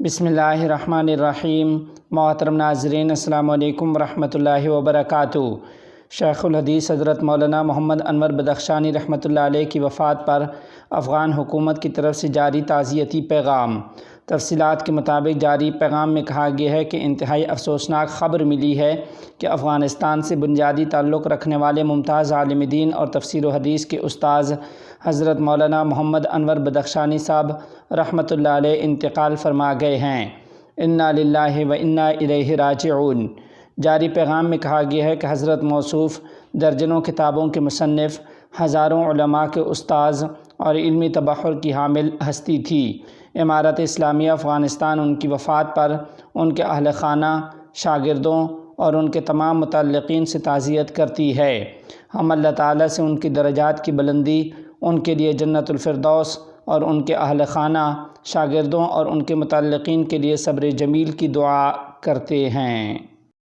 بسم اللہ الرحمن الرحیم۔ محترم ناظرین، السلام علیکم ورحمۃ اللہ وبرکاتہ۔ شیخ الحدیث حضرت مولانا محمد انور بدخشانی رحمۃ اللہ علیہ کی وفات پر افغان حکومت کی طرف سے جاری تعزیتی پیغام۔ تفصیلات کے مطابق جاری پیغام میں کہا گیا ہے کہ انتہائی افسوسناک خبر ملی ہے کہ افغانستان سے بنیادی تعلق رکھنے والے ممتاز عالم دین اور تفسیر و حدیث کے استاذ حضرت مولانا محمد انور بدخشانی صاحب رحمۃ اللہ علیہ انتقال فرما گئے ہیں۔ انا للہ و انا الیہ راجعون۔ جاری پیغام میں کہا گیا ہے کہ حضرت موصوف درجنوں کتابوں کے مصنف، ہزاروں علماء کے استاذ اور علمی تبحر کی حامل ہستی تھی۔ امارت اسلامیہ افغانستان ان کی وفات پر ان کے اہل خانہ، شاگردوں اور ان کے تمام متعلقین سے تعزیت کرتی ہے۔ ہم اللہ تعالیٰ سے ان کی درجات کی بلندی، ان کے لیے جنت الفردوس اور ان کے اہل خانہ، شاگردوں اور ان کے متعلقین کے لیے صبر جمیل کی دعا کرتے ہیں۔